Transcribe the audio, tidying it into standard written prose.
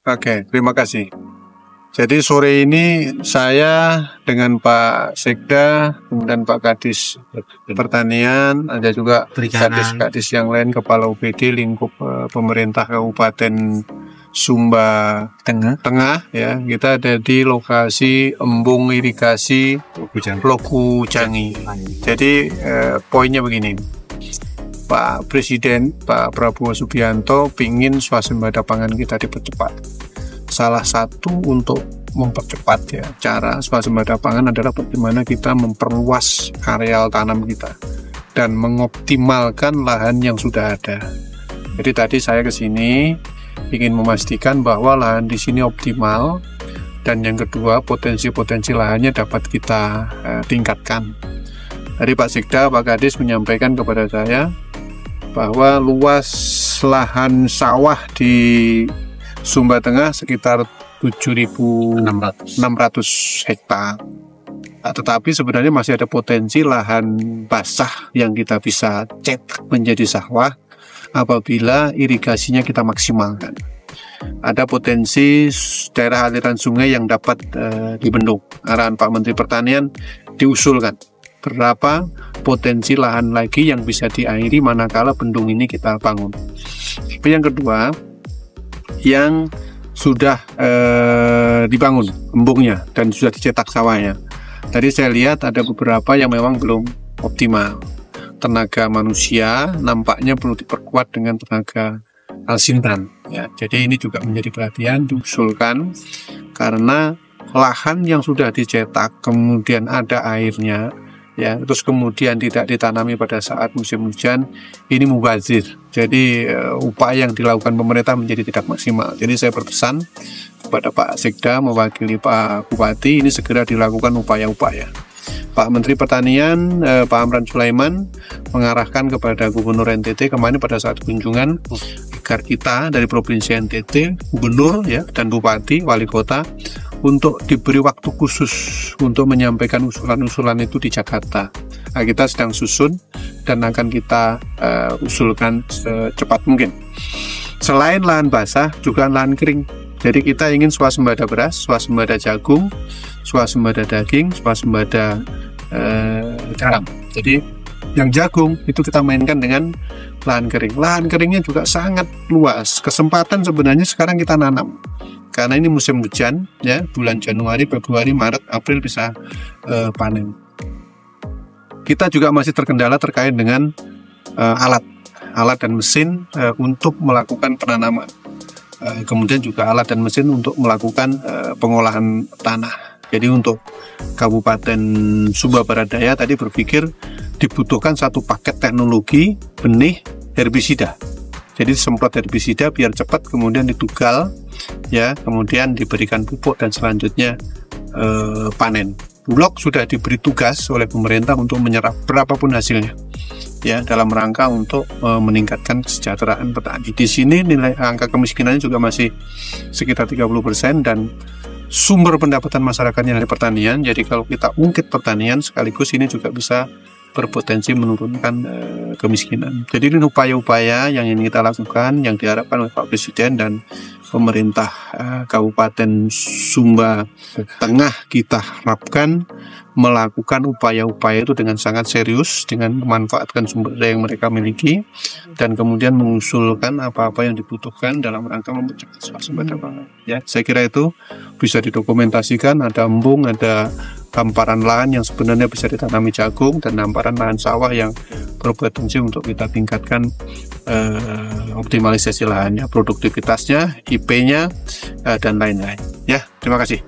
Oke, terima kasih. Jadi sore ini saya dengan Pak Sekda, kemudian Pak Kadis Pertanian, ada juga Kadis-Kadis yang lain, Kepala UPD lingkup pemerintah Kabupaten Sumba Tengah ya. Kita ada di lokasi embung irigasi Loku Jangi. Jadi poinnya begini, Pak Presiden Pak Prabowo Subianto pingin swasembada pangan kita dipercepat. Salah satu untuk mempercepat ya cara swasembada pangan adalah bagaimana kita memperluas areal tanam kita dan mengoptimalkan lahan yang sudah ada. Jadi tadi saya ke sini ingin memastikan bahwa lahan di sini optimal, dan yang kedua potensi-potensi lahannya dapat kita tingkatkan. Tadi Pak Sekda, Pak Kadis menyampaikan kepada saya bahwa luas lahan sawah di Sumba Tengah sekitar 7.600 hektar. Tetapi sebenarnya masih ada potensi lahan basah yang kita bisa cetak menjadi sawah apabila irigasinya kita maksimalkan. Ada potensi daerah aliran sungai yang dapat dibendung. Arahan Pak Menteri Pertanian diusulkan berapa potensi lahan lagi yang bisa diairi manakala bendung ini kita bangun. Tapi yang kedua, yang sudah dibangun embungnya dan sudah dicetak sawahnya. Tadi saya lihat ada beberapa yang memang belum optimal. Tenaga manusia nampaknya perlu diperkuat dengan tenaga alsintan. Ya, jadi ini juga menjadi perhatian diusulkan karena lahan yang sudah dicetak kemudian ada airnya, ya, terus kemudian tidak ditanami pada saat musim hujan, ini mubazir. Jadi upaya yang dilakukan pemerintah menjadi tidak maksimal. Jadi saya berpesan kepada Pak Sekda mewakili Pak Bupati, ini segera dilakukan upaya-upaya. Pak Menteri Pertanian, Pak Amran Sulaiman, mengarahkan kepada Gubernur NTT kemarin pada saat kunjungan agar kita dari Provinsi NTT, Gubernur ya dan Bupati, Wali Kota, untuk diberi waktu khusus untuk menyampaikan usulan-usulan itu di Jakarta. Nah, kita sedang susun dan akan kita usulkan secepat mungkin. Selain lahan basah, juga lahan kering. Jadi kita ingin swasembada beras, swasembada jagung, swasembada daging, swasembada garam. Jadi yang jagung itu kita mainkan dengan lahan kering. Lahan keringnya juga sangat luas. Kesempatan sebenarnya sekarang kita nanam. Karena ini musim hujan, ya, bulan Januari, Februari, Maret, April bisa panen. Kita juga masih terkendala terkait dengan alat dan mesin untuk melakukan penanaman. Kemudian juga alat dan mesin untuk melakukan pengolahan tanah. Jadi untuk Kabupaten Sumba Barat Daya tadi berpikir dibutuhkan satu paket teknologi benih herbisida. Jadi semprot herbisida biar cepat, kemudian ditugal, ya, kemudian diberikan pupuk dan selanjutnya panen. Bulog sudah diberi tugas oleh pemerintah untuk menyerap berapapun hasilnya, ya, dalam rangka untuk meningkatkan kesejahteraan petani. Di sini nilai angka kemiskinannya juga masih sekitar 30% dan sumber pendapatan masyarakatnya dari pertanian. Jadi kalau kita ungkit pertanian sekaligus ini juga bisa berpotensi menurunkan kemiskinan. Jadi ini upaya-upaya yang ingin kita lakukan, yang diharapkan oleh Pak Presiden dan pemerintah Kabupaten Sumba Tengah. Kita harapkan melakukan upaya-upaya itu dengan sangat serius, dengan memanfaatkan sumber daya yang mereka miliki, dan kemudian mengusulkan apa-apa yang dibutuhkan dalam rangka mempercepat swasembada pangan. Ya, saya kira itu bisa didokumentasikan. Ada embung, ada hamparan lahan yang sebenarnya bisa ditanami jagung, dan hamparan lahan sawah yang berpotensi untuk kita tingkatkan optimalisasi lahannya, produktivitasnya, IP-nya, dan lain-lain. Ya, terima kasih.